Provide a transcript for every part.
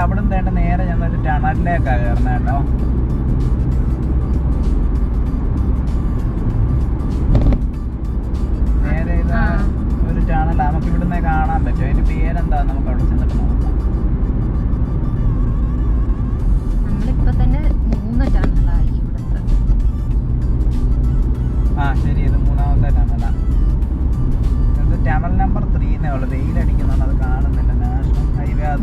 അവിടെ നിന്ന് നേരെ ഞങ്ങളൊരു ടണലിലേക്കാണ് കയറുന്നത് കേട്ടോ. നേരെ ഇതാ ഒരു ടണൽ നമുക്ക് ഇവിടുന്ന് കാണാൻ പറ്റും. അതിന്റെ പേരെന്താ നമുക്ക് അവിടെ ചെന്നിട്ട് നോക്കാം. നമ്മളിപ്പോ തന്നെ 3 ടണലായി ഇവിടുത്തെ. ശരി, ഇത് 3ാമത്തെ ടണലാ. ഇത് ടണൽ നമ്പർ 3 എന്നേ ഉള്ളു. വെയിലടിക്കുന്നുണ്ട്, അത് കാണുന്നില്ല.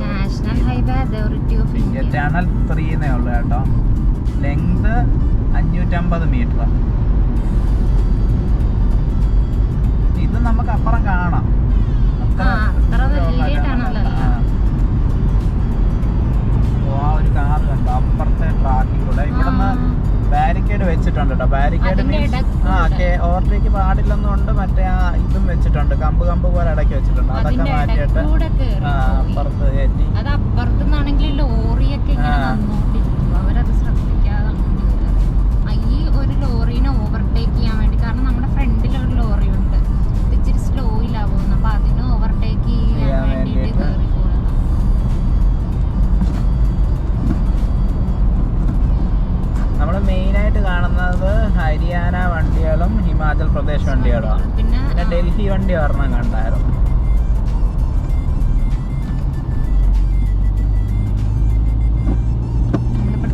National highway authority of India. Tunnel 3 എന്നേ ഉള്ളു കേട്ടോ. Length 550 meter. ഇത് നമുക്ക് അപ്പുറം കാണാം. ഒരു കാർ കണ്ടോ അപ്പുറത്തെ ട്രാക്കിൽ കൂടെ. ഇവിടുന്ന് ബാരിക്കേഡ് വെച്ചിട്ടുണ്ട് കേട്ടോ. ബാരിക്കേഡ് മീൻസ് ഓവർടേക്ക് പാടില്ലെന്നുണ്ട്. മറ്റേ ഇതും വെച്ചിട്ടുണ്ട്, കമ്പ് പോലെ ഇടയ്ക്ക് വെച്ചിട്ടുണ്ട്. അതൊക്കെ മാറ്റിയിട്ട് അപ്പുറത്ത് കയറ്റി. അപ്പുറത്തുനിന്നാണെങ്കിൽ ലോറിയൊക്കെ അവരത് ശ്രദ്ധിക്കാതെ ഈ ഒരു ലോറീനെ ഓവർടേക്ക് ചെയ്യാൻ വേണ്ടി, കാരണം നമ്മുടെ ഫ്രണ്ടിൽ ഒരു ലോറി ഉണ്ട്, ഇച്ചിരി സ്ലോയിലാവുന്നു. അപ്പൊ അതിന് ഓവർടേക്ക് ചെയ്യാൻ വേണ്ടിയിട്ട് നമ്മൾ മെയിനായിട്ട് കാണുന്നത് ഹരിയാന വണ്ടികളും ഹിമാചൽ പ്രദേശ് വണ്ടികളുമാണ്. പിന്നെ ഡൽഹി വണ്ടി ഒരെണ്ണം കണ്ടായിരുന്നു.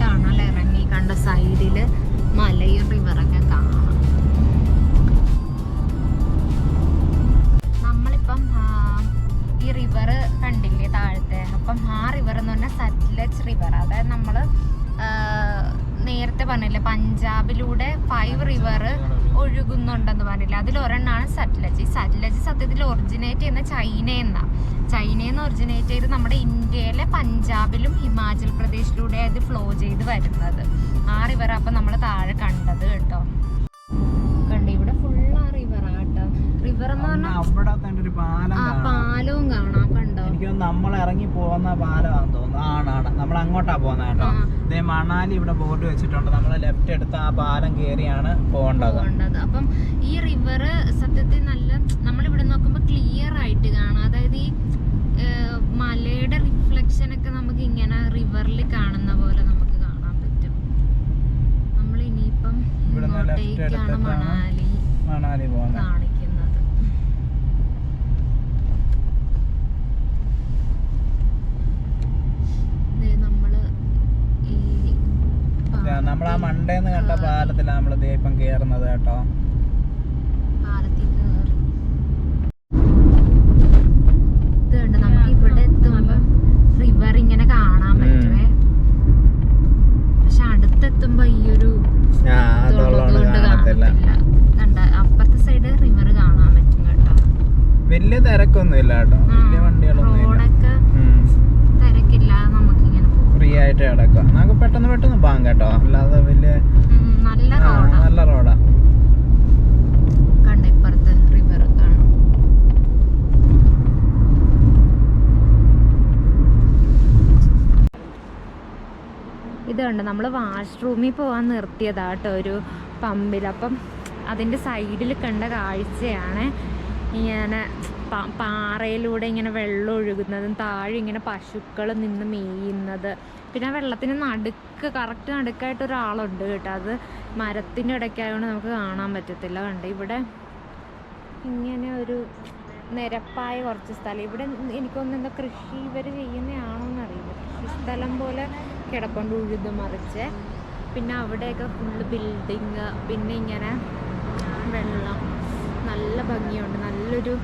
ടണലിറങ്ങി കണ്ട സൈഡില് മലയും റിവറൊക്കെ കാണാം. നമ്മളിപ്പം ഈ റിവർ കണ്ടില്ലേ താഴത്തെ, അപ്പം ആ റിവർ എന്ന് പറഞ്ഞാൽ സത്ലജ് റിവർ. അതായത് നമ്മള് നേരത്തെ പറഞ്ഞില്ലേ പഞ്ചാബിലൂടെ 5 റിവർ ഒഴുകുന്നുണ്ടെന്ന് പറഞ്ഞില്ല, അതിലൊരെണ്ണാണ് സത്ലജ്. ഈ സത്ലജ് സത്യത്തിൽ ഒറിജിനേറ്റ് ചെയ്യുന്ന ചൈനയിൽ നിന്ന് ഒറിജിനേറ്റ് ചെയ്ത് നമ്മുടെ ഇന്ത്യയിലെ പഞ്ചാബിലും ഹിമാചൽ പ്രദേശിലൂടെ അത് ഫ്ലോ ചെയ്ത് വരുന്നത്. ആ റിവർ അപ്പം നമ്മൾ താഴെ കണ്ടത് കേട്ടോ. കണ്ടു ഇവിടെ ഫുൾ ആ റിവറാട്ടോ. റിവർ എന്ന് പറഞ്ഞാൽ പാലവും കാണാം. കണ്ടോ, നമ്മൾ ഇറങ്ങി പോകുന്ന പാലമാണെന്ന് തോന്നുന്നു. ആണ് നമ്മൾ അങ്ങോട്ടാ പോകുന്നത് കേട്ടോ. ഇതേ മണാലി ഇവിടെ ബോർഡ് വെച്ചിട്ടുണ്ട്. നമ്മൾ ലെഫ്റ്റ് എടുത്ത് ആ പാലം കയറിയാണ് പോകേണ്ടത്. അപ്പം ഈ റിവർ സത്യത്തിൽ നല്ല നമ്മളിവിടെ നോക്കുമ്പോൾ ക്ലിയർ ആയിട്ട് കാണാം. അതായത് ഈ മലയുടെ റിഫ്ലക്ഷൻ ഒക്കെ നമുക്ക് ഇങ്ങനെ റിവറിൽ കാണുന്ന പോലെ നമുക്ക് കാണാൻ പറ്റും. നമ്മൾ ഇനിയിപ്പം ഇങ്ങോട്ടേക്കാണ് മണാലി കാണിക്കുന്നത്. നമ്മൾ ആ മണ്ടേന്ന് കണ്ട പാലത്തിലാണ് നമ്മൾ ഇപ്പം കേറുന്നത് കേട്ടോ. നമുക്ക് ഇവിടെ എത്തുമ്പോ റിവർ ഇങ്ങനെ കാണാൻ പറ്റുമേ. പക്ഷെ അടുത്തെത്തുമ്പോ ഈ ഒരു കണ്ട അപ്പുറത്തെ സൈഡ് റിവർ കാണാൻ പറ്റും കേട്ടോ. വലിയ തിരക്കൊന്നും ഇല്ല കേട്ടോ. വലിയ വണ്ടികളൊന്നും റോഡൊക്കെ തിരക്കില്ലാതെ നമുക്ക് ഇങ്ങനെ ഫ്രീ ആയിട്ട് കിടക്കാം. നമുക്ക് പെട്ടെന്ന് പോകാം കേട്ടോ. അല്ലാതെ വലിയ നല്ല റോഡാ. കണ്ട ഇപ്പുറത്ത് റിവർ കാണാം. ഇതുണ്ട് നമ്മൾ വാഷ്റൂമിൽ പോകാൻ നിർത്തിയതാ കേട്ടോ ഒരു പമ്പിൽ. അപ്പം അതിൻ്റെ സൈഡിൽ കണ്ട കാഴ്ചയാണ് ഇങ്ങനെ പാറയിലൂടെ ഇങ്ങനെ വെള്ളം ഒഴുകുന്നതും താഴെ ഇങ്ങനെ പശുക്കൾ നിന്ന് മേയുന്നത്. പിന്നെ വെള്ളത്തിന് കറക്റ്റ് നടുക്കായിട്ട് ഒരാളുണ്ട് കേട്ടോ. അത് മരത്തിൻ്റെ ഇടയ്ക്കായതുകൊണ്ട് നമുക്ക് കാണാൻ പറ്റത്തില്ല. കണ്ട് ഇവിടെ ഇങ്ങനെ ഒരു നിരപ്പായ കുറച്ച് സ്ഥലം. ഇവിടെ എനിക്കൊന്നും എന്താ കൃഷി ഇവർ ചെയ്യുന്നതാണോന്നറിയില്ല. കൃഷിസ്ഥലം പോലെ കിടപ്പുണ്ട് ഉഴുത് മറിച്ച്. പിന്നെ അവിടെയൊക്കെ ഫുള്ള് ബിൽഡിങ്, പിന്നെ ഇങ്ങനെ വെള്ളം, നല്ല ഭംഗിയുണ്ട്. നല്ലൊരു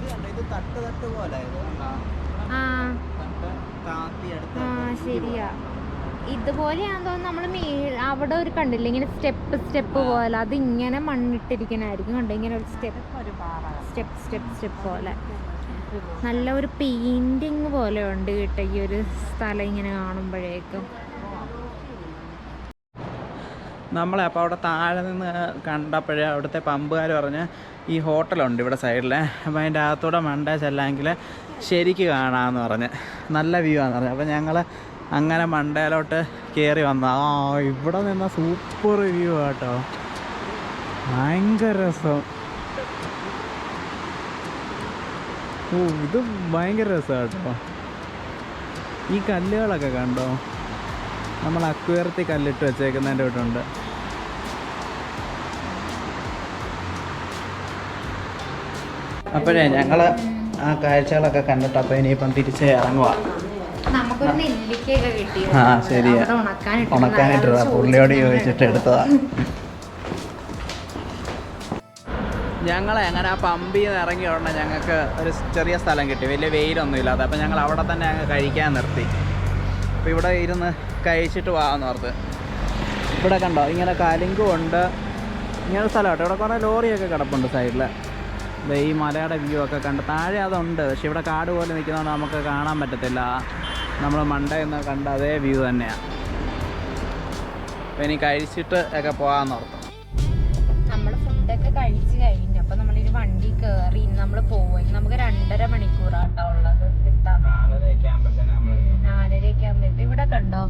ശരിയാ. ഇതുപോലെയാണെന്ന് തോന്നുന്നു. നമ്മൾ അവിടെ ഒരു കണ്ടില്ല ഇങ്ങനെ സ്റ്റെപ്പ് പോലെ, അത് ഇങ്ങനെ മണ്ണിട്ടിരിക്കണായിരിക്കും. കണ്ടോ ഇങ്ങനെ ഒരു സ്റ്റെപ്പ് പോലെ നല്ല ഒരു പെയിന്റിങ് പോലെ ഉണ്ട് കേട്ടോ ഈ ഒരു സ്ഥലം ഇങ്ങനെ കാണുമ്പോഴേക്കും. നമ്മളെ അപ്പോൾ അവിടെ താഴെ നിന്ന് കണ്ടപ്പോഴേ അവിടുത്തെ പമ്പുകാർ പറഞ്ഞ് ഈ ഹോട്ടലുണ്ട് ഇവിടെ സൈഡിൽ, അപ്പോൾ അതിൻ്റെ അകത്തൂടെ മണ്ടേ ചെല്ലാമെങ്കിൽ ശരിക്ക് കാണാമെന്ന് പറഞ്ഞ് നല്ല വ്യൂ ആണെന്ന് പറഞ്ഞു. അപ്പോൾ ഞങ്ങൾ അങ്ങനെ മണ്ടയിലോട്ട് കയറി വന്നു. ഇവിടെ നിന്ന സൂപ്പർ വ്യൂ കേട്ടോ, ഭയങ്കര രസം. ഇത് ഭയങ്കര രസം കേട്ടോ. ഈ കല്ലുകളൊക്കെ കണ്ടോ, നമ്മൾ അക്വേറിയത്തിൽ കല്ലിട്ട് വെച്ചേക്കുന്നതിൻ്റെ വീട്ടുണ്ട്. അപ്പോഴേ ഞങ്ങൾ ആ കാഴ്ചകളൊക്കെ കണ്ടിട്ട് അപ്പോൾ ഇനിയിപ്പം തിരിച്ച് ഇറങ്ങുക. നമുക്കൊരു നെല്ലിക്കയൊക്കെ കിട്ടി. ആ ശരിയാ, ഉണക്കാനിട്ടതാ, പുള്ളിയോട് ചോദിച്ചിട്ട് എടുത്തതാ. ഞങ്ങൾ അങ്ങനെ ആ പമ്പിൽ നിന്ന് ഇറങ്ങിയ ഉടനെ ഞങ്ങൾക്ക് ഒരു ചെറിയ സ്ഥലം കിട്ടി, വലിയ വെയിലൊന്നും ഇല്ലാതെ. അപ്പോൾ ഞങ്ങൾ അവിടെ തന്നെ അങ്ങ് കഴിക്കാൻ നിർത്തി. അപ്പോൾ ഇവിടെ ഇരുന്ന് കഴിച്ചിട്ട് പോകാമെന്ന് ഓർത്ത്. ഇവിടെ കണ്ടോ ഇങ്ങനെ കലിങ്കും ഉണ്ട്, ഇങ്ങനെ സ്ഥലം കേട്ടോ. ഇവിടെ കുറേ ലോറിയൊക്കെ കിടപ്പുണ്ട് സൈഡിൽ. ഈ മലയുടെ വ്യൂ ഒക്കെ കണ്ട് താഴെ അതുണ്ട്, പക്ഷെ ഇവിടെ കാട് പോലെ നിൽക്കുന്നതുകൊണ്ട് നമുക്ക് കാണാൻ പറ്റത്തില്ല. നമ്മൾ മണ്ടയിൽ നിന്ന് കണ്ട അതേ വ്യൂ തന്നെയാണ്. അപ്പോൾ ഇനി കഴിച്ചിട്ട് ഒക്കെ പോകാമെന്ന് ഓർത്തു. നമ്മൾ ഫുഡൊക്കെ കഴിച്ച് കഴിഞ്ഞു. അപ്പോൾ നമ്മളിനി വണ്ടി കയറി നമ്മൾ പോയി. നമുക്ക് 2.5 മണിക്കൂറാട്ടോ ഉള്ളത് എത്താൻ. 4:30 ആകുമ്പോൾ ഇവിടെ കണ്ടോ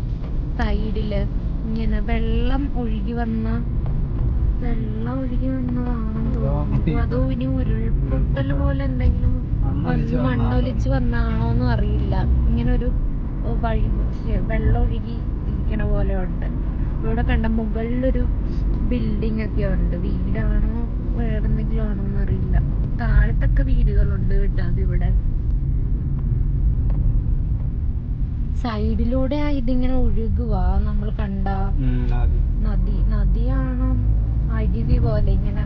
സൈഡില് ഇങ്ങനെ വെള്ളം ഒഴുകി വന്നതാണോ, അതോ ഇനി ഉരുൾപൊട്ടൽ പോലെ എന്തെങ്കിലും മണ്ണൊലിച്ച് വന്നാണോ എന്നും അറിയില്ല. ഇങ്ങനെ ഒരു വഴി വെള്ളം ഒഴുകി ഇരിക്കണ പോലെ ഉണ്ട്. ഇവിടെ കണ്ട മുകളിലൊരു ബിൽഡിംഗ് ഒക്കെ ഉണ്ട്. വീടാണോ വേറെ എന്തെങ്കിലും ആണോ എന്നറിയില്ല. താഴത്തൊക്കെ വീടുകളുണ്ട് കേട്ടോ. അതിവിടെ സൈഡിലൂടെ ഇതിങ്ങനെ ഒഴുകുക. നമ്മൾ കണ്ട നദിയാണോ അരുവി പോലെ ഇങ്ങനെ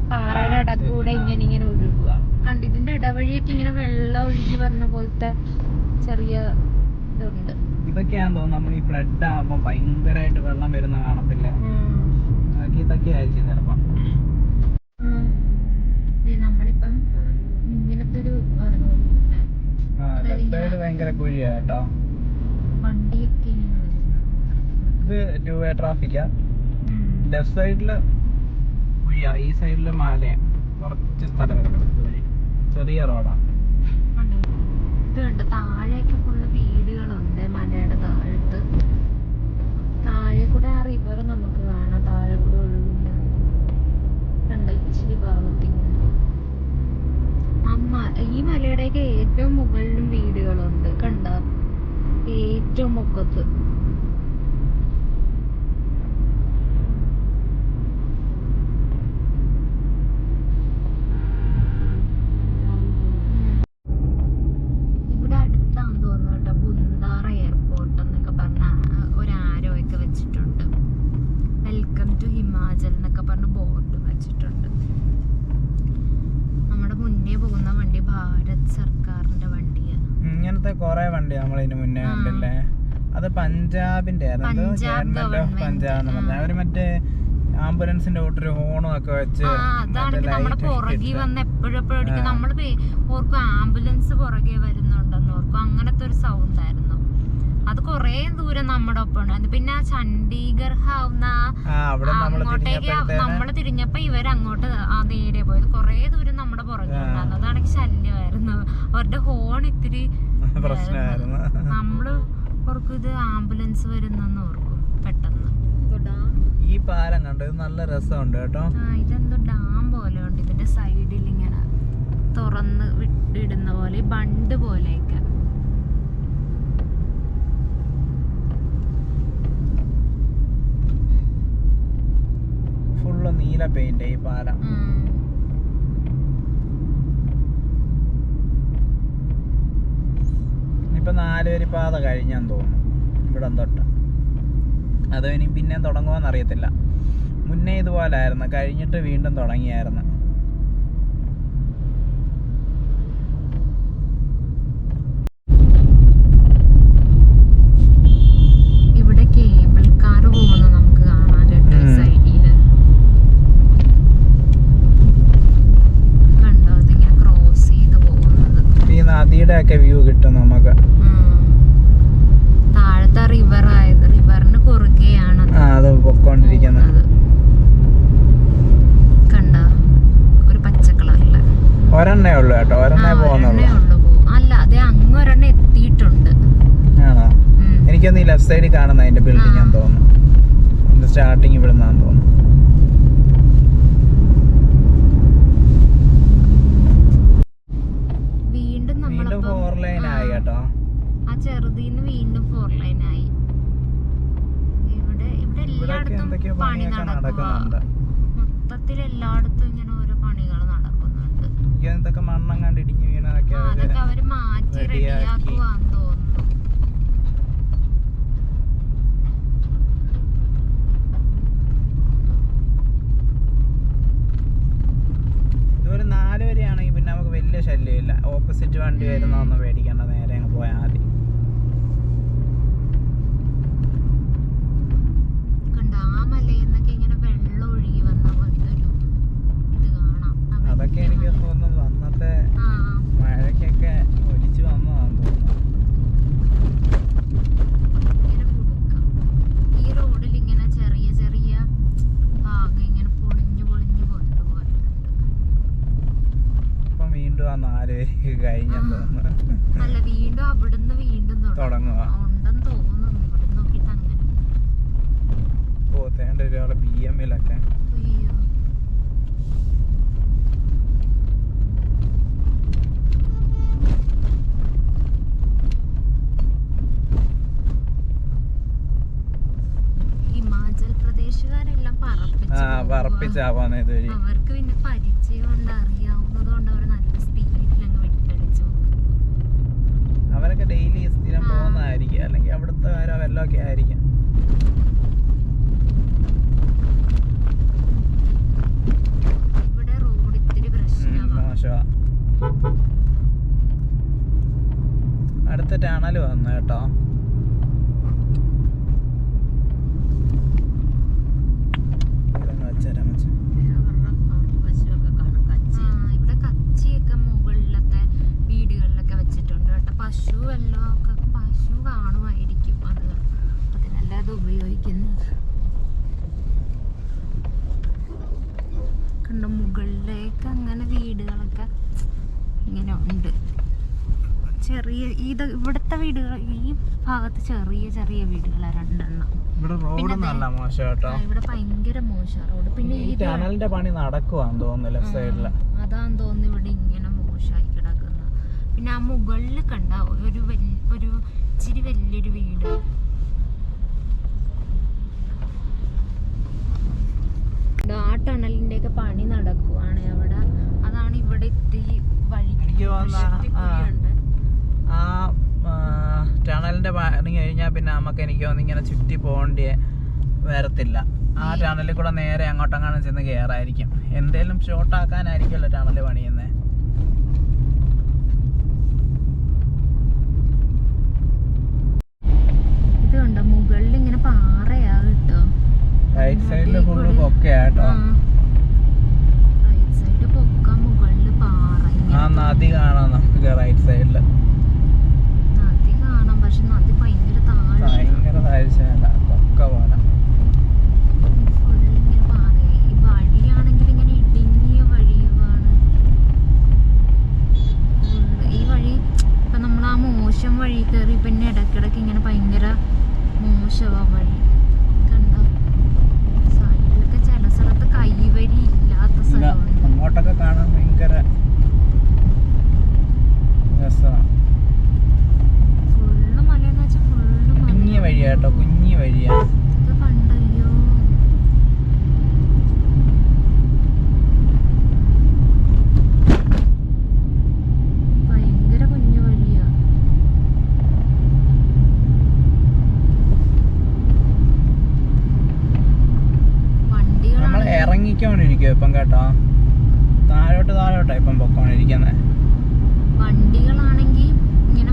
പാറയുടെ ഇടക്കൂടെ ഇങ്ങനെ ഒഴുകുക. കണ്ട് ഇതിന്റെ ഇടവഴിയൊക്കെ ഇങ്ങനെ വെള്ളം ഒഴുകി വന്ന പോലത്തെ ചെറിയ ഇതുണ്ട്. ഇതൊക്കെയാന്ന് തോന്നുന്നു നമ്മൾ ഈ ഫ്ലഡ് ആകുമ്പോൾ ഭയങ്കരമായിട്ട് വെള്ളം വരുന്ന കാണത്തില്ല. ഇതൊക്കെ ആയിരിക്കും ചിലപ്പോൾ. നമ്മളിപ്പം ഇങ്ങനത്തെ ഒരു ഭയങ്കര കുഴിയാ കേട്ടോ. വണ്ടിയൊക്കെ ഇത് 2 വേ ട്രാഫിക്കാ. ലെഫ്റ്റ് സൈഡില് കുഴിയാ, ഈ സൈഡില് മലയാ. കുറച്ച് സ്ഥലം ചെറിയ റോഡാണ്. ഇതുണ്ട് താഴെയൊക്കെ ഫുള്ള് വീടുകളുണ്ട്. മലയുടെ താഴത്ത് താഴെ കൂടെ ആ റിവർ നമുക്ക് കാണാം. താഴെ കൂടെ ഒഴുകുന്ന കണ്ട ഇച്ചിരി ഭാഗത്തിങ്ങനെ. ഈ മലയുടെയൊക്കെ ഏറ്റവും മുകളിലും വീടുകളുണ്ട് കണ്ട, ഏറ്റവും മുക്കത്ത്. ഇങ്ങനത്തെ കുറെ വണ്ടി നമ്മൾ ഇതിന് മുന്നേ കണ്ടില്ലേ. അത് പഞ്ചാബിന്റെ ഗവൺമെന്റ് ഓഫ് പഞ്ചാബ് എന്ന് പറഞ്ഞാൽ അവര് മറ്റേ ആംബുലൻസിന്റെ കൂട്ടൊരു ഹോണും ഒക്കെ വെച്ച് ആംബുലൻസ് പുറകെ വരുന്നുണ്ടെന്ന് ഓർക്കും. അങ്ങനത്തെ ഒരു സൗണ്ട് ആയിരുന്നു. അത് കൊറേ ദൂരം നമ്മുടെ ഒപ്പം ഉണ്ടായിരുന്നു. പിന്നെ ആ ചണ്ഡീഗഡ് ആവുന്ന അങ്ങോട്ടേക്ക് നമ്മള് തിരിഞ്ഞപ്പോ ഇവര് അങ്ങോട്ട് നേരെ പോയത്. കൊറേ ദൂരം നമ്മുടെ പുറകെ ഉണ്ടായിരുന്നു. അതാണെങ്കിൽ ശല്യമായിരുന്നു. അവരുടെ ഹോൺ ഇത്തിരി പ്രശ്നമായിരുന്നു. നമ്മള് ഓർക്കും ഇത് ആംബുലൻസ് വരുന്നെന്ന് ഓർക്കും പെട്ടെന്ന്. ഈ പാലം കണ്ടോ, ഇത് നല്ല രസമുണ്ട് കേട്ടോ. ഇതെന്തോ ഡാം പോലെ ഉണ്ട്. ഇതിന്റെ സൈഡിൽ ഇങ്ങനെ തുറന്ന് വിട്ടിടുന്ന പോലെ ബണ്ട് പോലെയൊക്കെ. ഫുള്ള് നീല പെയിന്റ് ഈ പാലം. ഇപ്പൊ 4 വരി പാത കഴിഞ്ഞാന്ന് തോന്നുന്നു ഇവിടെ തൊട്ട്. അതോ ഇനി പിന്നെ തുടങ്ങുമോന്ന് അറിയത്തില്ല. മുന്നേ ഇതുപോലെ ആയിരുന്നു, കഴിഞ്ഞിട്ട് വീണ്ടും തുടങ്ങിയായിരുന്നു. ഇവിടെ കേബിൾ കാർ പോകുന്നു നമുക്ക് കാണാൻ കേട്ടോ. സൈഡില് കണ്ടോ, ഇതിങ്ങനെ ക്രോസ് ചെയ്ത് പോകുന്നത്. ഈ നദിയുടെ ഒക്കെ വ്യൂ കിട്ടും നമുക്ക്. താഴത്തെ റിവർ ആയത്, റിവറിന് കുറുകെയാണ് അത് പൊക്കോണ്ടിരിക്കുന്നത്. കണ്ട ഒരു പച്ച കളറില് ഒരെണ്ണേ ഉള്ളു കേട്ടോ, ഒരെണ്ണേ പോകുന്നുള്ളൂ. അല്ല അതെ, അങ്ങ് ഒരെണ്ണം എത്തിയിട്ടുണ്ട്. ആണോ? എനിക്കൊന്ന് ഈ ലെഫ്റ്റ് സൈഡിൽ കാണുന്ന അതിന്റെ ബിൽഡിംഗ് ആണെന്ന് തോന്നുന്നു. ഇതിന്റെ സ്റ്റാർട്ടിങ് ഇവിടെ നിന്നാന്ന് തോന്നുന്നു. വീണ്ടും 4 ലൈൻ ആയി കേട്ടോ. ചെറുതിന്ന് വീണ്ടും 4 ലൈനായി. ഇവിടെ എല്ലായിടത്തും പണി നടക്കുക. മൊത്തത്തിൽ എല്ലായിടത്തും ഇങ്ങനെ ഓരോ പണികൾ നടക്കുന്നുണ്ട്. ഇതൊക്കെ മണ്ണം കണ്ടിടിഞ്ഞ് വീണതൊക്കെ അതൊക്കെ അവര് മാറ്റി റെഡിയാക്കുവാന്ന് തോന്നുന്നു. ഇതൊരു 4 വരെയാണെങ്കിൽ പിന്നെ നമുക്ക് വലിയ ശല്യമില്ല. ഓപ്പോസിറ്റ് വണ്ടി വരുന്നൊന്നും പേടിക്കണ്ട, നേരെ അങ്ങ് പോയാൽ മതി. അതൊക്കെ എനിക്ക് തോന്നുന്നു അന്നത്തെ മഴയ്ക്കൊക്കെ ഒലിച്ചു വന്നതാന്ന് തോന്നുന്നു. ഈ റോഡിൽ ഇങ്ങനെ ചെറിയ ചെറിയ ഭാഗം ഇങ്ങനെ പൊളിഞ്ഞു കൊണ്ടുപോയിട്ടുണ്ട്. ഇപ്പം വീണ്ടും ആ 4 വരെ കഴിഞ്ഞെന്ന് തോന്നുന്നു. അല്ല, വീണ്ടും അവിടുന്ന് വീണ്ടും തുടങ്ങുക ഉണ്ടെന്ന് തോന്നുന്നു. ഇവിടെ നോക്കിട്ട് അങ്ങനെ പോത്തേണ്ട ഒരാളെ BM-ലൊക്കെ പറപ്പിച്ചാ പോന്നെ ഇതുവഴി. അവർക്ക് പിന്നെ പരിചയം കൊണ്ട് അറിയാവുന്നത് കൊണ്ട് അവർ നല്ല സ്പീഡിൽ അങ്ങ് വിട്ടടിച്ചു. അവരൊക്കെ ഡെയിലി സ്ഥിരം പോകുന്നതായിരിക്കും, അല്ലെങ്കിൽ അവിടുത്തെ കാരോ വല്ലതൊക്കെ ആയിരിക്കും. ഇവിടെ റോഡ് ഇത്തിരി മോശമാ. അടുത്ത ടണൽ വന്നു കേട്ടോ. ഇവിടെ കച്ചിയൊക്കെ മുകളിലത്തെ വീടുകളിലൊക്കെ വെച്ചിട്ടുണ്ട് കേട്ടോ. പശു കാണുമായിരിക്കും, അതിനല്ല അത് ഉപയോഗിക്കുന്നത്. കണ്ടോ, മുകളിലേക്ക് അങ്ങനെ വീടുകളൊക്കെ ഇങ്ങനെ ഉണ്ട്. ചെറിയ ഇവിടുത്തെ വീടുകൾ, ഈ ഭാഗത്ത് ചെറിയ ചെറിയ വീടുകളാണ് 2 എണ്ണം. ഇവിടെ റോഡ് നല്ല മോശം കേട്ടോ. ഇവിടെ ഭയങ്കര മോശം റോഡ്. പിന്നെ ഈ ടണലിന്റെ പണി നടക്കുവാന്ന് തോന്നുന്നു ലെഫ്റ്റ് സൈഡില്. അതാന്ന് തോന്നുന്നു ഇവിടെ ഇങ്ങനെ മോശമായി കിടക്കുന്നത്. പിന്നെ ആ മുകളിൽ കണ്ട ഒരു ഇച്ചിരി വലിയൊരു വീട്. ആ ടണലിന്റെ ഒക്കെ പണി നടക്കുവാണ് അവിടെ. അതാണ് ഇവിടെ ഇത്തിരി വഴി. എനിക്ക് തോന്നുന്നു ആ ടണലിന്റെ പണി കഴിഞ്ഞാൽ പിന്നെ നമുക്ക് എനിക്ക് തോന്നുന്നു ഇങ്ങനെ ചുറ്റി പോകേണ്ടി വരത്തില്ല. ആ ടണലിൽ കൂടെ നേരെ അങ്ങോട്ടെങ്ങാനും ചെന്ന് കയറായിരിക്കും. എന്തേലും ഷോർട്ട് ആക്കാനായിരിക്കുമല്ലോ ടണല് പണിയുന്നേ. ഇത് കണ്ടോ, മുകളിൽ ഇങ്ങനെ പാറയാ കേട്ടോ. റൈറ്റ് സൈഡില് ഫുള്ള് പൊക്കയാട്ടോ. റൈറ്റ് സൈഡ് പൊക്ക, മുകളില് പാറ. ആ നദി കാണാം നമുക്ക് റൈറ്റ് സൈഡില്. നദി കാണാം, പക്ഷെ നദി ഭയങ്കര താഴ്ചയല്ല, പൊക്ക പോലെ. ഫുള്ളിങ്ങനെ പാറയായി. ഈ വഴിയാണെങ്കിൽ ഇങ്ങനെ ഇടുങ്ങിയ വഴിയുമാണ്. ഈ വഴി ഇപ്പൊ നമ്മൾ ആ മോശം വഴി കയറി പിന്നെ ഇടയ്ക്കിടയ്ക്ക് ഇങ്ങനെ ഭയങ്കര മോശമാ വഴി. കണ്ടോ, സൈഡിലൊക്കെ ചില സ്ഥലത്ത് കൈവരി ഇല്ലാത്ത സ്ഥലമുണ്ട്. അങ്ങോട്ടൊക്കെ കാണാൻ ഭയങ്കര രസമാണ്. ഫുള്ള് മലയെന്ന് വെച്ചാൽ ഫുള്ള് കുഞ്ഞി വഴിയാട്ടോ, കുഞ്ഞി വഴിയാ. ഇത് കണ്ടയ്യോ, ഭയങ്കര കുഞ്ഞു വഴിയാ. നമ്മൾ ഇറങ്ങിക്കൊണ്ടിരിക്കും ഇപ്പം കേട്ടോ. താഴോട്ടാ ഇപ്പം പൊക്കോണ്ടിരിക്കുന്നത്. വണ്ടികളാണെങ്കിൽ ഇങ്ങനെ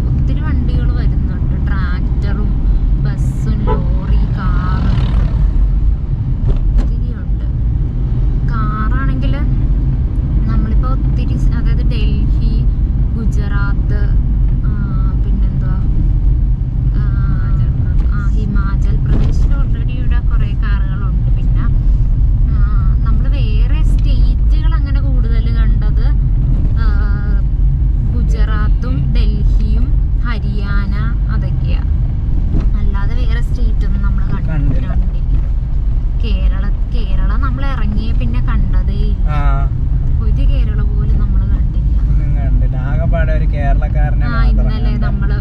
ഒത്തിരി വണ്ടികൾ വരുന്നുണ്ട്. ട്രാക്ടറും ബസ്സും ലോറി കാറ് ഒത്തിരിയുണ്ട്. കാറാണെങ്കിൽ നമ്മളിപ്പോൾ ഒത്തിരി, അതായത് ഡൽഹി, ഗുജറാത്ത്, പിന്നെന്തുവാ ഹിമാചൽ പ്രദേശിൽ ഓൾറെഡി ഇവിടെ കുറേ കാറുകളുണ്ട്. പിന്നെ നമ്മൾ വേറെ സ്റ്റേറ്റുകൾ അങ്ങനെ കൂടുതൽ കണ്ടത് ഗുജറാത്തും ഡൽഹിയും ഹരിയാന അതൊക്കെയാ. അല്ലാതെ വേറെ സ്റ്റേറ്റ് ഒന്നും നമ്മൾ കണ്ടില്ല. കേരളം നമ്മൾ ഇറങ്ങിയ പിന്നെ കണ്ടതേ ഇല്ല. ഒരു കേരള പോലും നമ്മൾ കണ്ടില്ല. ആകെപ്പാടെ ഒരു കേരളക്കാരനെ ഇന്നലെ നമ്മള്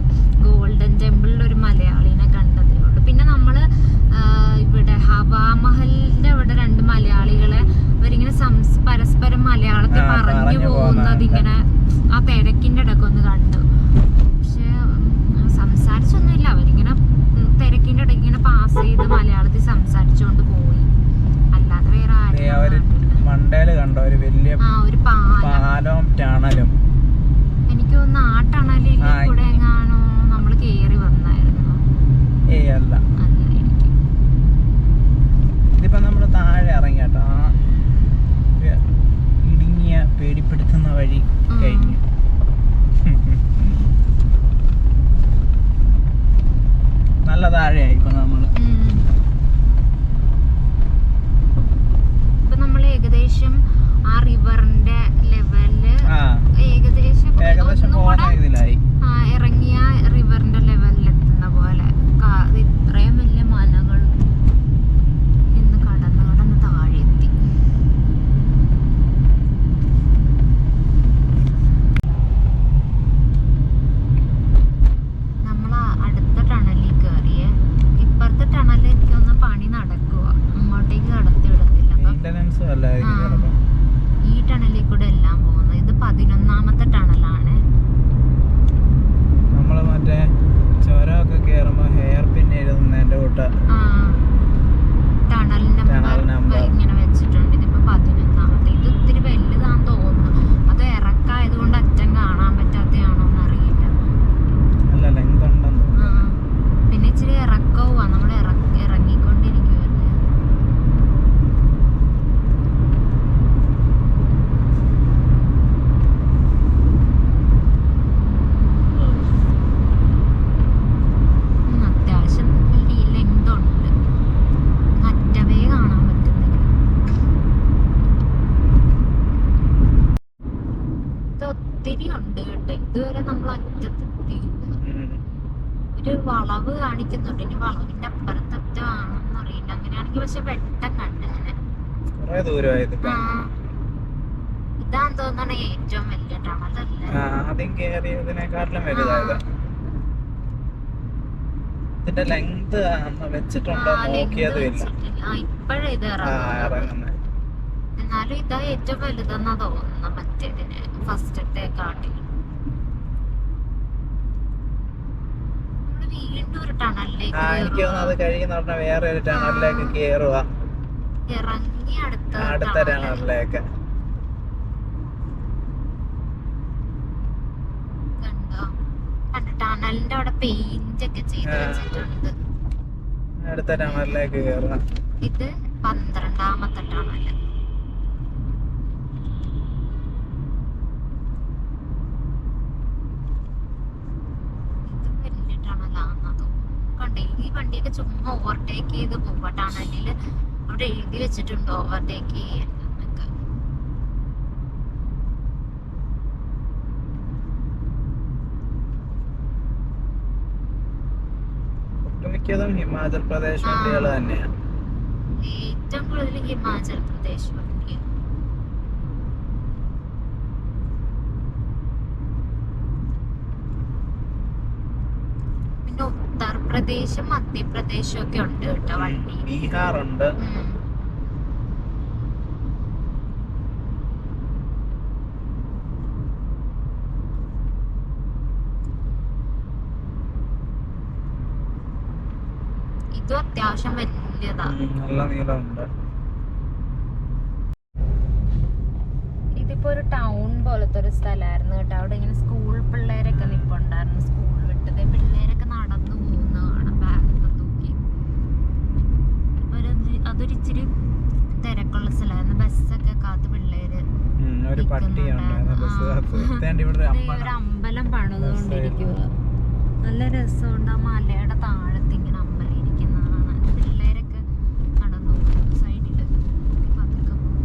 ഒരു വളവ് കാണിക്കുന്നുണ്ട്. ഇനി വളവിന്റെ അപ്പുറത്തൊക്കെ ആണെന്ന് അറിയില്ല. അങ്ങനെയാണെങ്കിൽ പക്ഷെ വെട്ടം കണ്ട് ഇങ്ങനെ. ഇതാന്ന് തോന്നണ ഏറ്റവും വലിയ ടണലല്ലേ. ഇതിന്റെ ലെങ്ത് വെച്ചിട്ടുണ്ടോ നോക്കിയതും ഇല്ല. ഇപ്പഴേ ഇത് ഇറങ്ങുന്നത്. എന്നാലും ഇതാ ഏറ്റവും വലുതെന്നാ തോന്നുന്നു മറ്റേതിന് ഫസ്റ്റത്തെ കാട്ടിൽ. വീണ്ടും ഒരു ടണലിലേക്ക് എനിക്ക് തോന്നുന്നു അത് കഴിയുന്ന വേറെ ഒരു ടണലിലേക്ക് കേറുക, ഇറങ്ങി അടുത്ത ടണലിലേക്ക്. കണ്ടോ, ടണലിന്റെ അവിടെ പെയിന്റ് ഒക്കെ ചെയ്ത് വെച്ചിട്ടുണ്ട്. അടുത്ത ടണലിലേക്ക് കേറുക. ഇത് 12ാമത്തെ ടണല്. ഈ വണ്ടിയൊക്കെ ചുമ്മാ ഓവർടേക്ക് ചെയ്ത് പോവാ. ടണലില് അവിടെ എഴുതി വെച്ചിട്ടുണ്ട് ഓവർടേക്ക് ചെയ്യാൻ. ഒട്ടുമിക്കതും ഹിമാചൽ പ്രദേശ് വണ്ടികൾ തന്നെയാണ്. ഏറ്റവും കൂടുതൽ ഹിമാചൽ പ്രദേശ് വണ്ടി. ഉത്തർപ്രദേശും മധ്യപ്രദേശും ഒക്കെ ഉണ്ട് കേട്ടോ വണ്ടി. ബീഹാറുണ്ട്. ഇതും അത്യാവശ്യം വലിയതാണ്. നല്ല നീളമുണ്ട്. ഇതിപ്പോ ഒരു ടൗൺ പോലത്തെ ഒരു സ്ഥലമായിരുന്നു കേട്ടോ. അവിടെ ഇങ്ങനെ സ്കൂൾ പിള്ളേരൊക്കെ നിപ്പുണ്ടായിരുന്നു. സ്കൂൾ വിട്ടത് പിള്ളേരൊക്കെ നടന്നു പോകുന്ന കാണാം ബാഗൊക്കെ തൂക്കി. അതൊരു ഇച്ചിരി തിരക്കുള്ള സ്ഥലമായിരുന്നു. ബസ്സൊക്കെ കാത്ത് പിള്ളേര്. ഒരു അമ്പലം പണിതുകൊണ്ടിരിക്കുക. നല്ല രസമുണ്ട്. ആ മലയുടെ താഴത്ത് ഇങ്ങനെ അമ്പലം ഇരിക്കുന്നതാണ്. പിള്ളേരൊക്കെ നടന്നു സൈഡില് പതുക്കെ പോകും.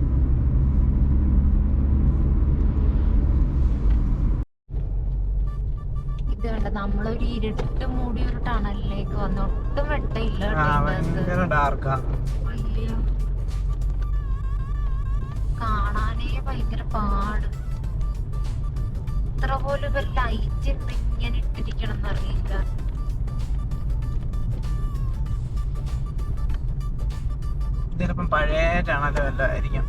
ഇത് കണ്ട, നമ്മളൊരു ഇരുട്ട് മൂടിയ ഒരു ടണലിലേക്ക് വന്നു. ഒട്ടും വെട്ടമില്ല. കാണാനേ ഭയങ്കര പാട്. ഇത്ര പോലും ഇവർ ലൈറ്റ് ഇങ്ങനെ ഇട്ടിരിക്കണം എന്നറിയില്ല. ഇതിലിപ്പം പഴയ ടണലായിരിക്കും.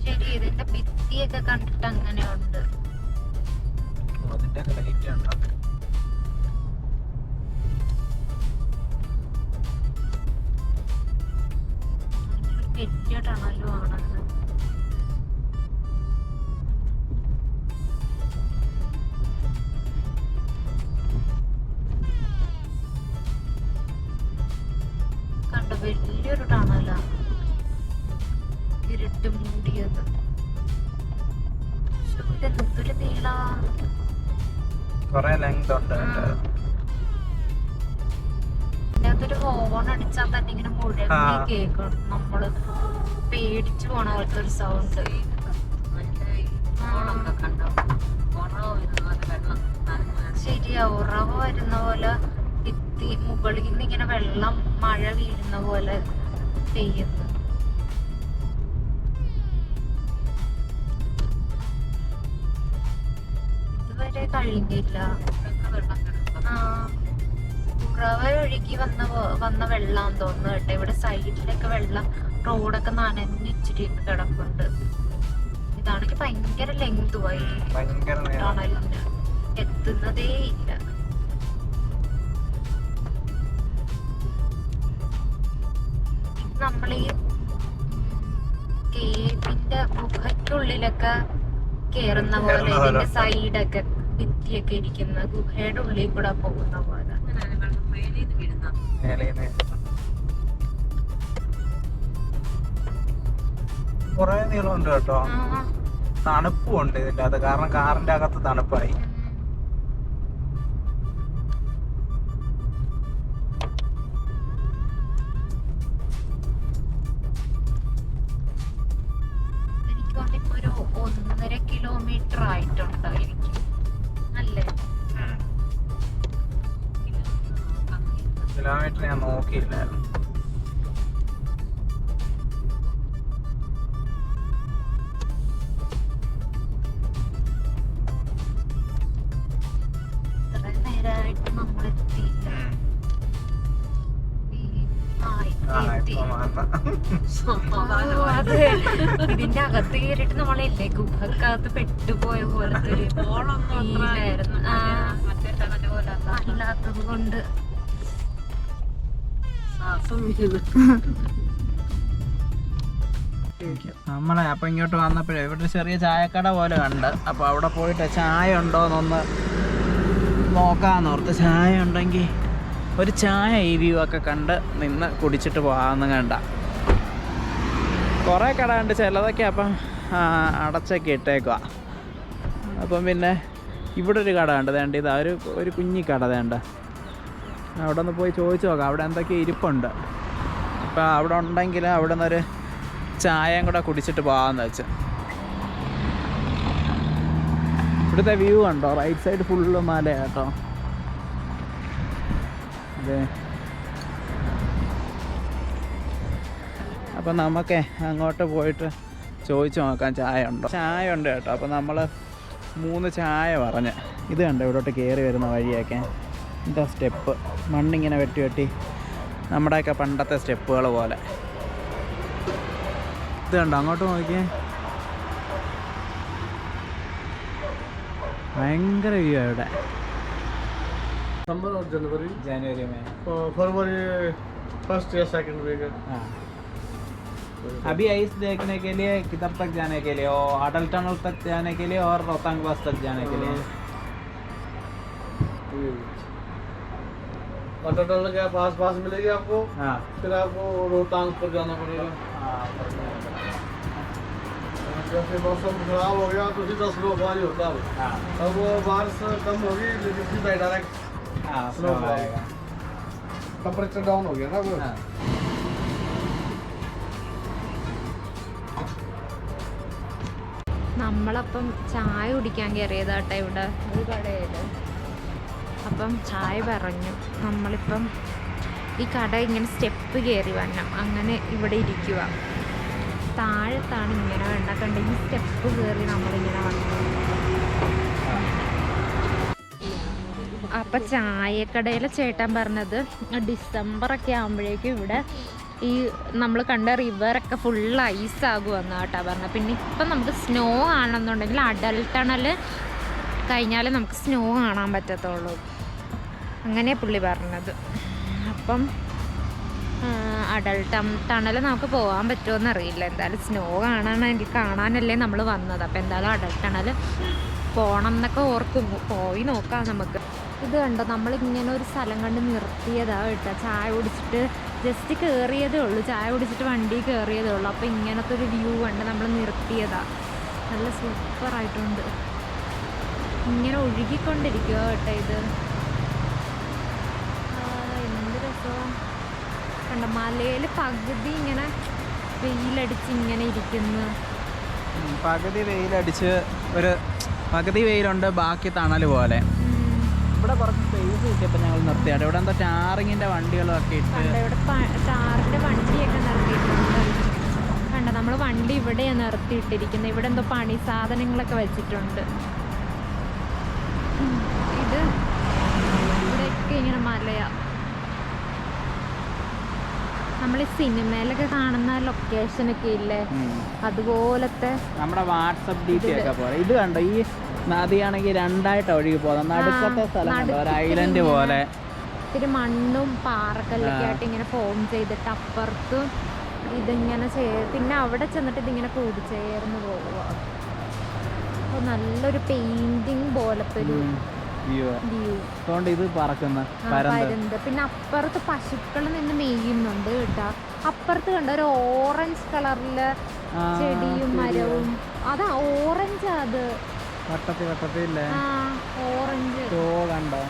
ശരി, ഇതിന്റെ ഭിത്തിയൊക്കെ കണ്ടിട്ട് അങ്ങനെയുണ്ട്. വലിയ ടണലും ആണെന്ന്. കണ്ടോ, വലിയൊരു ടണലാ, ഇരുട്ട് മൂടിയത്. എന്തൊരു നീളാ. ഇതിനകത്തൊരു ഹോൺ അടിച്ചാൽ തന്നെ ഇങ്ങനെ മുഴങ്ങി കേൾക്കണം. നമ്മള് പേടിച്ചു പോണ പോലത്തെ ഒരു സൗണ്ട്. ശരിയാ, ഉറവ് വരുന്ന പോലെ ഭിത്തി മുകളിൽ നിന്ന് ഇങ്ങനെ വെള്ളം മഴ വീഴുന്ന പോലെ പെയ്യുന്നു. ഇതുവരെ കഴിഞ്ഞില്ല. ഉറവ ഒഴുകി വന്ന വെള്ളം തോന്നുന്നു കേട്ടോ. ഇവിടെ സൈഡിലൊക്കെ വെള്ളം, റോഡൊക്കെ നനഞ്ഞിച്ചിരി കിടപ്പുണ്ട്. ഇതാണെങ്കിൽ ഭയങ്കര ലെങ്തുമായി ടണലിന് എത്തുന്നതേ ഇല്ല. നമ്മളീ കേവിന്റെ ഗുഹയ്ക്കുള്ളിലൊക്കെ കേറുന്ന പോലെ ഇതിന്റെ സൈഡൊക്കെ ഭിത്തിയൊക്കെ ഇരിക്കുന്ന ഗുഹയുടെ ഉള്ളിൽ കൂടെ പോകുന്ന പോലെ. കൊറേ നീളമുണ്ട് കേട്ടോ. തണുപ്പുണ്ട് ഇതിന്റെ അത്, കാരണം കാറിന്റെ അകത്ത് തണുപ്പായി. എനിക്ക് ഒരു 1.5 കിലോമീറ്റർ ആയിട്ടുണ്ടായിരിക്കും കിലോമീറ്റർ ഞാൻ നോക്കിയില്ലായിരുന്നു. ഇതിന്റെ അകത്ത് കയറിയിട്ട് നമ്മളില്ലേ ഗുഹക്കകത്ത് പെട്ടുപോയ പോലത്തെ ഒരു ഫീലായിരുന്നു. അല്ലാത്തത് കൊണ്ട് നമ്മളെ അപ്പം ഇങ്ങോട്ട് വന്നപ്പോഴേ ഇവിടെ ചെറിയ ചായക്കട പോലെ കണ്ട്. അപ്പോൾ അവിടെ പോയിട്ട് ചായ ഉണ്ടോയെന്നൊന്ന് നോക്കാമെന്നോർത്ത്. ചായ ഉണ്ടെങ്കിൽ ഒരു ചായ ഈ വ്യൂ ഒക്കെ കണ്ട് നിന്ന് കുടിച്ചിട്ട് പോകാമെന്ന് കണ്ട. കുറേ കട ഉണ്ട്, ചിലതൊക്കെ അപ്പം അടച്ചൊക്കെ ഇട്ടേക്കുക. അപ്പം പിന്നെ ഇവിടെ ഒരു കട ഉണ്ട്, വേണ്ട ഇതാ ഒരു കുഞ്ഞി കട വേണ്ട. അവിടെ ഒന്ന് പോയി ചോദിച്ചു നോക്കാം, അവിടെ എന്തൊക്കെ ഇരിപ്പുണ്ട്. അപ്പം അവിടെ ഉണ്ടെങ്കിൽ അവിടെ നിന്നൊരു ചായയും കൂടെ കുടിച്ചിട്ട് പോകാമെന്ന് വെച്ച്. ഇവിടുത്തെ വ്യൂ ഉണ്ടോ? റൈറ്റ് സൈഡ് ഫുള്ള് മല കേട്ടോ. അതെ, അപ്പം നമുക്ക് അങ്ങോട്ട് പോയിട്ട് ചോദിച്ചു നോക്കാം ചായ ഉണ്ടോ. ചായ ഉണ്ട് കേട്ടോ. അപ്പം നമ്മൾ 3 ചായ പറഞ്ഞ്. ഇത് കണ്ടോ ഇവിടോട്ട് കയറി വരുന്ന വഴിയൊക്കെ എന്താ സ്റ്റെപ്പ്, മണ്ണിങ്ങനെ വെട്ടി വെട്ടി നമ്മുടെയൊക്കെ പണ്ടത്തെ സ്റ്റെപ്പുകൾ പോലെ. ഇത് കണ്ടോ അങ്ങോട്ട് നോക്കിയേ, ഭയങ്കര വ്യൂ ഇവിടെ. दिसंबर और जनवरी में फरवरी फर्स्ट या सेकंड वीक. हाँ, अभी आइस देखने के लिए किधर तक जाने के लिए, और अटल टनल तक जाने के लिए और रोहतांग पास तक जाने के लिए. अटल टनल के पास पास मिलेगी आपको. हाँ, फिर आपको रोहतांग पर जाना पड़ेगा. जैसे मौसम खराब हो गया तो सीधा स्नोफॉल होता है. हाँ, अब बारिश कम होगी लेकिन सीधा डायरेक्ट हाँ, स्नो आएगा. टेम्परेचर डाउन हो गया ना वो. हाँ, നമ്മളപ്പം ചായ കുടിക്കാൻ കയറിയതാട്ടെ ഇവിടെ ഒരു കടയിൽ. അപ്പം ചായ പറഞ്ഞു. നമ്മളിപ്പം ഈ കട ഇങ്ങനെ സ്റ്റെപ്പ് കയറി വരണം, അങ്ങനെ ഇവിടെ ഇരിക്കുക. താഴത്താണ് ഇങ്ങനെ വേണ്ട കണ്ട ഈ സ്റ്റെപ്പ് കയറി നമ്മളിങ്ങനെ വന്നു. അപ്പം ചായക്കടയിലെ ചേട്ടൻ പറഞ്ഞത് ഡിസംബറൊക്കെ ആകുമ്പോഴേക്കും ഇവിടെ ഈ നമ്മൾ കണ്ട റിവറൊക്കെ ഫുൾ ഐസാകുമെന്ന് കേട്ടോ പറഞ്ഞത്. പിന്നെ ഇപ്പം നമുക്ക് സ്നോ കാണണമെന്നുണ്ടെങ്കിൽ അടൽ ടണൽ കഴിഞ്ഞാലേ നമുക്ക് സ്നോ കാണാൻ പറ്റത്തുള്ളൂ, അങ്ങനെ പുള്ളി പറഞ്ഞത്. അപ്പം അടൽ ടണൽ നമുക്ക് പോകാൻ പറ്റുമോ അറിയില്ല. എന്തായാലും സ്നോ കാണാനല്ലേ നമ്മൾ വന്നത്. അപ്പോൾ എന്തായാലും അടൽ ടണൽ പോകണം എന്നൊക്കെ ഓർക്കുന്നു. പോയി നോക്കാം നമുക്ക്. ഇത് കണ്ടോ നമ്മളിങ്ങനെ ഒരു സ്ഥലം കണ്ട് നിർത്തിയതാണ് കേട്ടോ. ചായ കുടിച്ചിട്ട് ജസ്റ്റ് കയറിയതേ ഉള്ളൂ, ചായ കുടിച്ചിട്ട് വണ്ടി കയറിയതേ ഉള്ളൂ. അപ്പോൾ ഇങ്ങനത്തെ ഒരു വ്യൂ കണ്ട് നമ്മൾ നിർത്തിയതാണ്. നല്ല സൂപ്പറായിട്ടുണ്ട്, ഇങ്ങനെ ഒഴുകിക്കൊണ്ടിരിക്കുക കേട്ടോ. ഇത് എന്ത് രസമാണ് കണ്ട. മലയിൽ പകുതി ഇങ്ങനെ വെയിലടിച്ച് ഇങ്ങനെ ഇരിക്കുന്നു. പകുതി വെയിലടിച്ച് ഒരു പകുതി വെയിലുണ്ട്, ബാക്കി തണൽ പോലെ. ഇവിടെ കുറച്ച് സ്പേസ് കിട്ടിയപ്പോൾ ഞങ്ങൾ നിർത്തിയാണ്. ഇവിടെ എന്താ ടാറിങ്ങിൻ്റെ വണ്ടികളൊക്കെ ഇട്ട് ഇവിടെ ടാറിൻ്റെ വണ്ടിയൊക്കെ നിർത്തിയിട്ടുണ്ട് കണ്ട. നമ്മൾ വണ്ടി ഇവിടെയാണ് നിർത്തിയിട്ടിരിക്കുന്നത്. ഇവിടെ എന്തോ പണി സാധനങ്ങളൊക്കെ വെച്ചിട്ടുണ്ട്. ഇത് ഇവിടെയൊക്കെ ഇങ്ങനെ മലയാ. നമ്മൾ ഈ സിനിമയിലൊക്കെ കാണുന്ന ലൊക്കേഷനൊക്കെ ഇല്ലേ, അതുപോലത്തെ നമ്മുടെ വാട്സപ്പ് ഡി പി ഒക്കെ പോലെ. ഇത് കണ്ടോ ഈ നദിയാണെങ്കിൽ രണ്ടായിട്ട് ഒഴുകി പോകുന്നത്. നടുക്കത്തെ സ്ഥലം കണ്ടോ, ഒരു ഐലൻഡ് പോലെ. ഇത്തിരി മണ്ണും പാറക്കല്ലൊക്കെ ആയിട്ട് ഇങ്ങനെ ഫോം ചെയ്തിട്ട് അപ്പുറത്ത് ഇതിങ്ങനെ പിന്നെ അവിടെ ചെന്നിട്ട് ഇതിങ്ങനെ കൂടിച്ചേർന്ന് പോവുക. അപ്പോൾ നല്ലൊരു പെയിന്റിങ് പോലത്തെ ഒരു വ്യൂ. ഇത് പറക്കുന്ന പരുന്ത്. പിന്നെ അപ്പുറത്ത് പശുക്കൾ നിന്ന് മേയുന്നുണ്ട് കേട്ടോ. അപ്പുറത്ത് കണ്ട ഒരു ഓറഞ്ച് കളറില് ചെടിയും മരവും. അതാ ഓറഞ്ച്, അത് വട്ടത്തില്ലേ ഓറഞ്ച് കണ്ടോ.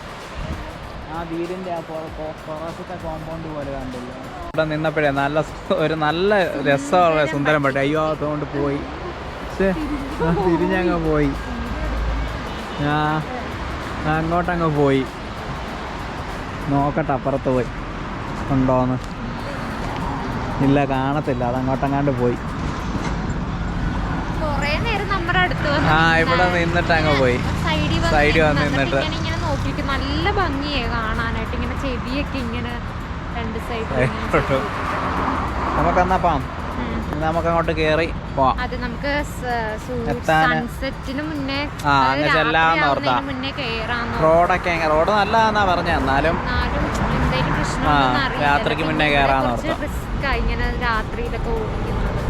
ആ വീടിന്റെ പുറത്തെ കോമ്പൗണ്ട് പോലെ കണ്ടില്ല. ഇവിടെ നിന്നപ്പോഴേ ഒരു നല്ല രസമുള്ള സുന്ദരം പട്ടെ. അയ്യോ അതുകൊണ്ട് പോയി, തിരിഞ്ഞങ്ങ് പോയി. അങ്ങോട്ടങ്ങ് പോയി നോക്കട്ടെ, അപ്പുറത്ത് പോയി. ഉണ്ടോന്ന്. ഇല്ല, കാണത്തില്ല, അതങ്ങോട്ടങ്ങാണ്ട് പോയി. കുറേ നേരം നമ്മുടെ അടുത്ത് ആ, ഇവിടെ നിന്നിട്ട് അങ്ങ് പോയി. സൈഡിൽ വന്ന് നിന്നിട്ട് ഇങ്ങനെ നോക്കിയിട്ട് നല്ല ഭംഗിയായി കാണാനായിട്ട്. ഇങ്ങനെ ചെവിയൊക്കെ ഇങ്ങനെ രണ്ട് സൈഡിൽ. നമുക്കെന്നാ പോവാം. നമുക്ക് അങ്ങോട്ട് കേറി പോവാം. അത് നമുക്ക് സൺസെറ്റിന് മുന്നേ അങ്ങ് ചെല്ലാന്ന് ഓർത്താ. മുന്നേ കേറാന്ന്. റോഡൊക്കെ റോഡ് നല്ലതാന്നാ പറഞ്ഞ, എന്നാലും എന്തെങ്കിലും പ്രശ്നം രാത്രിക്ക് മുന്നേ കേറാന്ന് ഓർത്താ. റിസ്ക് ഇങ്ങനെ രാത്രിയിലൊക്കെ ഓടിക്കുന്നത്.